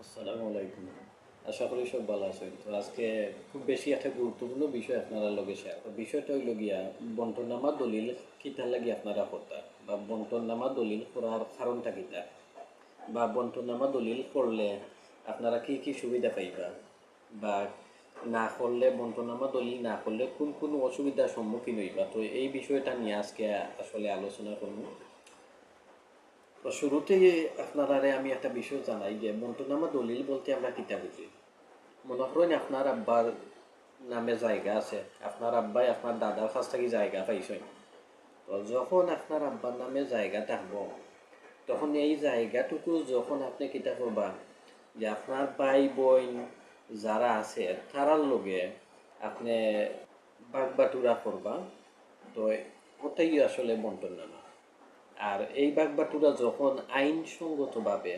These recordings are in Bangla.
আসসালামু আলাইকুম। আশা করি সব ভালো আছেন। তো আজকে খুব বেশি একটা গুরুত্বপূর্ণ বিষয় আপনারা লগে শেয়ার করব। বিষয়টা হইল গিয়া বন্টনামা দলিল কিতার লাগি আপনারা করতা বা বন্টনামা দলিল করার কারণটা কিতা বা বন্টনামা দলিল করলে আপনারা কি কি সুবিধা পাইবা বা না করলে বন্টনামা দলিল না করলে কোন কোন অসুবিধার সম্মুখীন হইবা। তো এই বিষয়টা নিয়ে আজকে আসলে আলোচনা করব। তো শুরুতেই আপনারা আমি একটা বিষয় জানাই যে বন্টনামা দলিল বলতে আমরা কিতা বুঝি। মনে করেন আপনার আব্বার নামে জায়গা আছে, আপনার আব্বাই আপনার দাদার কাছ থেকে জায়গা পাইছেন। তো যখন আপনার আব্বার নামে জায়গা থাকবো, তখন এই জায়গাটুকু যখন আপনি কিতা করবা যে আপনার ভাই বোন যারা আছে তারার লগে আপনি বাগবাটুরা করবা। তো ওটাই আসলে বন্টন নামা। আর এই বাগবাটুরা যখন আইনসঙ্গতভাবে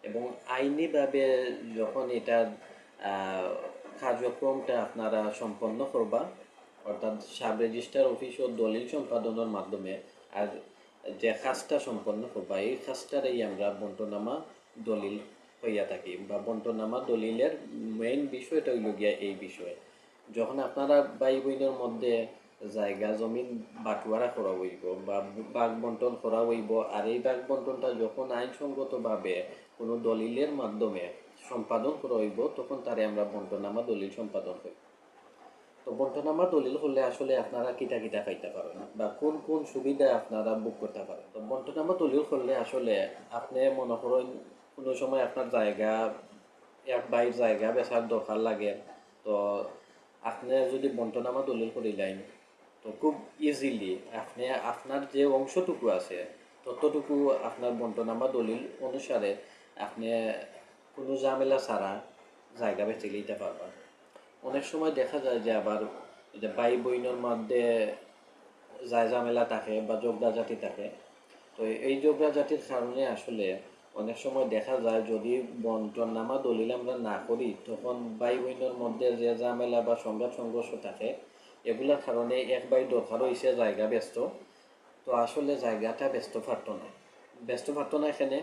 এবং আইনিভাবে যখন এটার আহ, কার্যক্রমটা আপনারা সম্পন্ন করবা, অর্থাৎ সাব রেজিস্ট্রার অফিস ও দলিল সম্পাদনের মাধ্যমে, আর যে কাজটা সম্পন্ন করবা এই কাজটারই আমরা বন্টনামা দলিল হইয়া থাকি বা বন্টনামা দলিলের মেইন বিষয়টা হইল গিয়া এই বিষয়। যখন আপনারা ভাই বোনের মধ্যে জায়গা জমিন বাটোয়ারা করা হইব বা ভাগ বন্টন করা হইব, আর এই ভাগ বন্টনটা যখন আইনসঙ্গতভাবে কোনো দলিলের মাধ্যমে সম্পাদন করা হইব, তখন তারে আমরা বন্টনামা দলিল সম্পাদন করি। তো বন্টনামা দলিল হলে আসলে আপনারা কিটা কিটা পাইতে পারেন বা কোন কোন সুবিধা আপনারা বুক করতে পারেন। তো বন্টনামা দলিল করলে আসলে আপনি মনে করেন কোনো সময় আপনার জায়গা এক বাইর জায়গা বেচার দরকার লাগে। তো আপনি যদি বন্টনামা দলিল করিলেন, তো খুব ইজিলি আপনি আপনার যে অংশটুকু আছে ততটুকু আপনার বন্টনামা দলিল অনুসারে আপনি কোনো ঝামেলা ছাড়া জায়গা বেঁচে নিতে পারবেন। অনেক সময় দেখা যায় যে আবার যে ভাই বোনের মধ্যে যায় ঝামেলা থাকে বা ঝগড়াঝাটি থাকে। তো এই ঝগড়াঝাটির কারণে আসলে অনেক সময় দেখা যায় যদি বন্টনামা দলিল আমরা না করি, তখন ভাই বোনের মধ্যে যে ঝামেলা বা সংঘাত সংঘর্ষ থাকে, এগুলোর কারণে এক ভাই দরকার হয়েছে জায়গা ব্যস্ত। তো আসলে জায়গাটা ব্যস্ত পারত না, ব্যস্ত পারত না। এখানে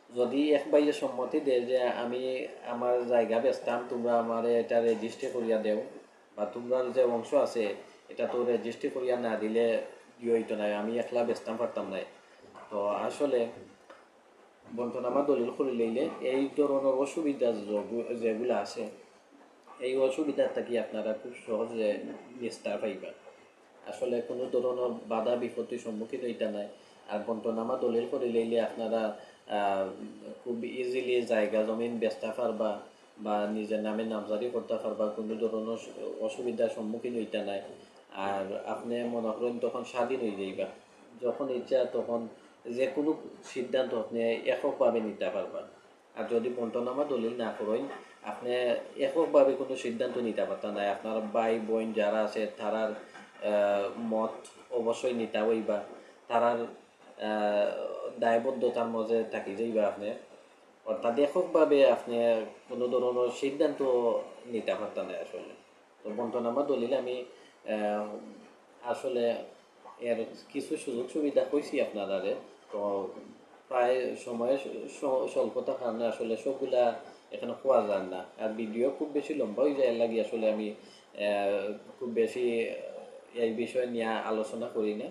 যদি এক ভাইয়ের সম্মতি দেয় যে আমি আমার জায়গা বেচতাম, তোমরা আমার এটা রেজিস্ট্রি করিয়া দেও বা তোমরা যে অংশ আছে এটা তো রেজিস্ট্রি করিয়া না দিলে দিয়ে হইতো না, আমি একলা বেচতাম পারতাম না। তো আসলে বন্টনামা দলিল করে লইলে এই ধরনের অসুবিধা যেগুলো আছে, এই অসুবিধার থাকি আপনারা খুব সহজে নিস্তার পাইবা। আসলে কোনো ধরনের বাধা বিপত্তির সম্মুখীন হইতে নাই। আর বন্টনামা দলিল করে লইলে আপনারা আহ, খুব ইজিলি জায়গা জমিন বেচতে পারবা বা নিজের নামে নামজারি করতে পারবা, কোনো ধরনের অসুবিধার সম্মুখীন হইতে নাই। আর আপনি মনে করেন তখন স্বাধীন হয়ে যাইবা, যখন ইচ্ছা তখন যে কোনো সিদ্ধান্ত আপনি এককভাবে নিতে পারবা। আর যদি বন্টনামা দলিল না করেন, আপনি এককভাবে কোনো সিদ্ধান্ত নিতে পারতেন না। আপনার ভাই বোন যারা আছে তারার মত অবশ্যই নিতে হইবা, তারার দায়বদ্ধতার মাঝে থাকি যাইবা আপনি। অর্থাৎ এককভাবে আপনি কোনো ধরনের সিদ্ধান্ত নিতে পারতেন না আসলে। তো বন্টনামা দলিল আমি আহ, আসলে এর কিছু সুযোগ সুবিধা কইছি আপনারা। তো প্রায় সময়ের স্বল্পতার কারণে আসলে সবগুলা এখানে পাওয়া যায় না, আর ভিডিও খুব বেশি লম্বা হয়ে যায়, লাগি আসলে আমি খুব বেশি এই বিষয় নিয়ে আলোচনা করি না।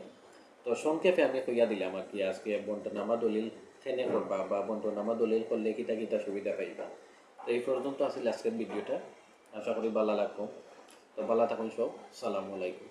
তো সংক্ষেপে আমি কইয়া দিলাম আর কি আজকে বন্টনামা দলিল কেনে করবা বা বন্টনামা দলিল করলে কিতা কিতা সুবিধা পাইবা। তো এই পর্যন্ত আসলে আজকের ভিডিওটা, আশা করি ভালো লাগবো। তো ভালো থাকুন সব, সালামু আলাইকুম।